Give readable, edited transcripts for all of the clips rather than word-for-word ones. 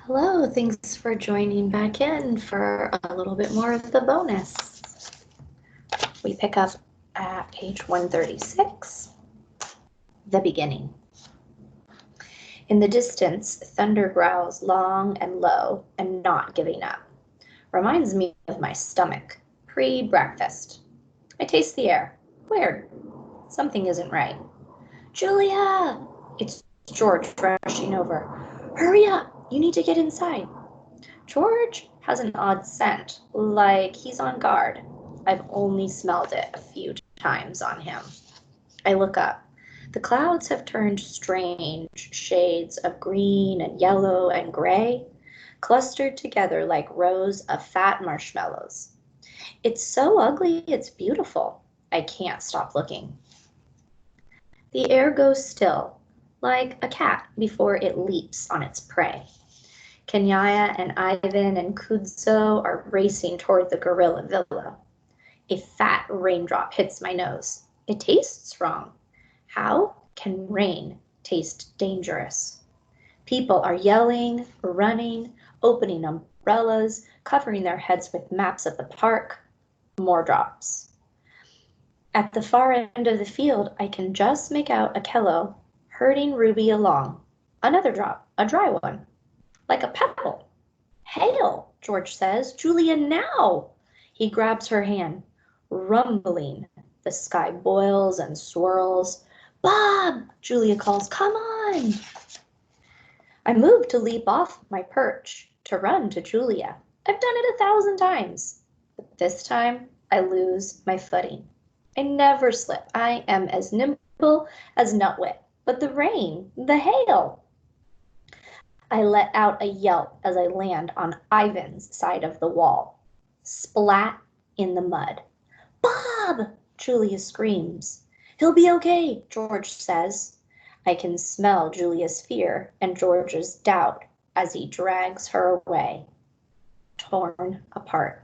Hello, thanks for joining back in for a little bit more of the bonus. We pick up at page 136, the beginning. In the distance, thunder growls long and low and not giving up. Reminds me of my stomach, pre-breakfast. I taste the air. Weird. Something isn't right. Julia! It's George rushing over. Hurry up! You need to get inside. George has an odd scent, like he's on guard. I've only smelled it a few times on him. I look up. The clouds have turned strange shades of green and yellow and gray, clustered together like rows of fat marshmallows. It's so ugly, it's beautiful. I can't stop looking. The air goes still, like a cat before it leaps on its prey. Kenyaya and Ivan and Kudzo are racing toward the gorilla villa. A fat raindrop hits my nose. It tastes wrong. How can rain taste dangerous? People are yelling, running, opening umbrellas, covering their heads with maps of the park. More drops. At the far end of the field, I can just make out Akello herding Ruby along. Another drop, a dry one, like a pebble. Hail, George says. Julia, now! He grabs her hand. Rumbling, the sky boils and swirls. Bob, Julia calls, come on! I move to leap off my perch, to run to Julia. I've done it 1,000 times. But this time, I lose my footing. I never slip. I am as nimble as Nutwit. But the rain, the hail. I let out a yelp as I land on Ivan's side of the wall. Splat in the mud. Bob! Julia screams. He'll be okay, George says. I can smell Julia's fear and George's doubt as he drags her away. Torn apart.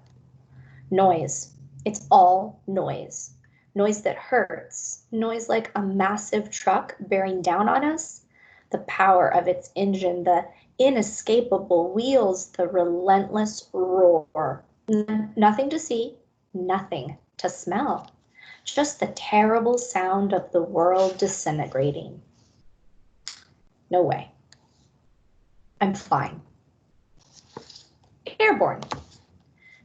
Noise. It's all noise. Noise that hurts. Noise like a massive truck bearing down on us. The power of its engine, the inescapable wheels, the relentless roar. Nothing to see, nothing to smell. Just the terrible sound of the world disintegrating. No way. I'm flying. Airborne.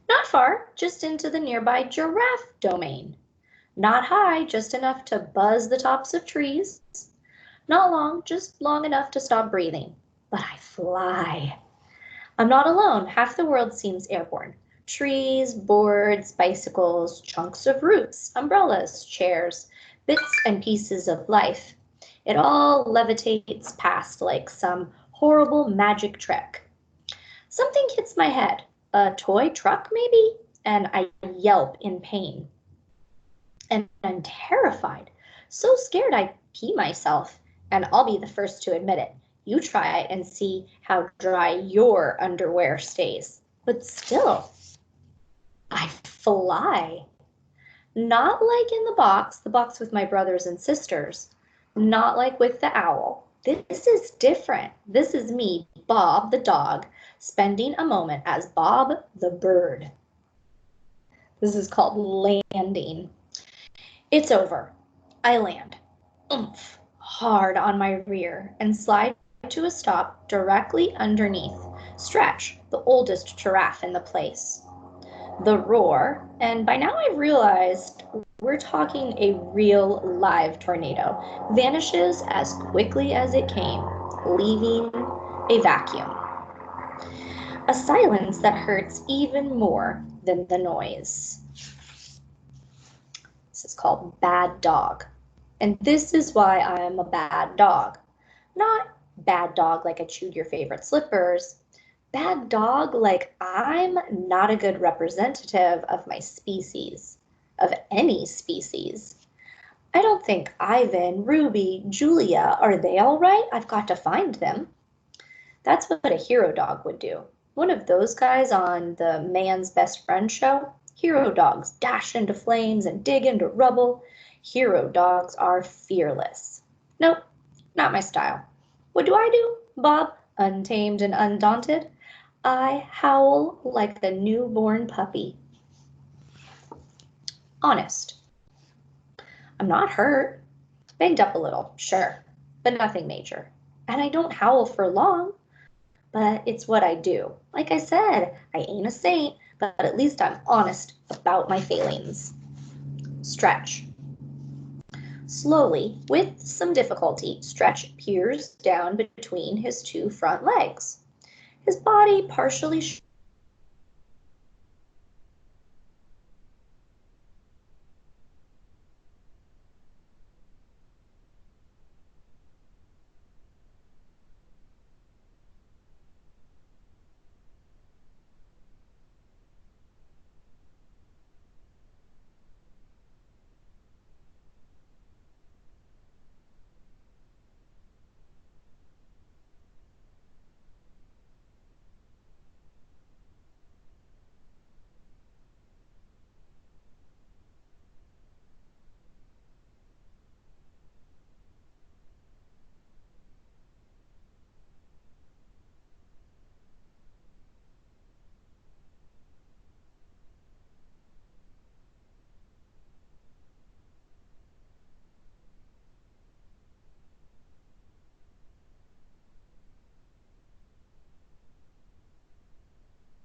Not far, just into the nearby giraffe domain. Not high, just enough to buzz the tops of trees. Not long, just long enough to stop breathing. But I fly. I'm not alone. Half the world seems airborne. Trees, boards, bicycles, chunks of roots, umbrellas, chairs, bits and pieces of life. It all levitates past like some horrible magic trick. Something hits my head. A toy truck, maybe? And I yelp in pain. And I'm terrified. So scared I pee myself. And I'll be the first to admit it. You try and see how dry your underwear stays. But still, I fly. Not like in the box with my brothers and sisters. Not like with the owl. This is different. This is me, Bob the dog, spending a moment as Bob the bird. This is called landing. It's over. I land. Oomph, hard on my rear and slide to a stop directly underneath Stretch, the oldest giraffe in the place. The roar, and by now I've realized we're talking a real live tornado, vanishes as quickly as it came, leaving a vacuum. A silence that hurts even more than the noise. This is called Bad Dog. And this is why I am a bad dog. Not bad dog like I chewed your favorite slippers. Bad dog like I'm not a good representative of my species, of any species. I don't think Ivan, Ruby, Julia, are they all right? I've got to find them. That's what a hero dog would do. One of those guys on the Man's Best Friend show. Hero dogs dash into flames and dig into rubble. Hero dogs are fearless. Nope, not my style. What do? Bob Untamed and undaunted, I howl like the newborn puppy. Honest. I'm not hurt. Banged up a little, sure, but nothing major. And I don't howl for long, but it's what I do. Like I said, I ain't a saint, but at least I'm honest about my failings. Stretch. Slowly, with some difficulty, Stretch peers down between his two front legs. His body partially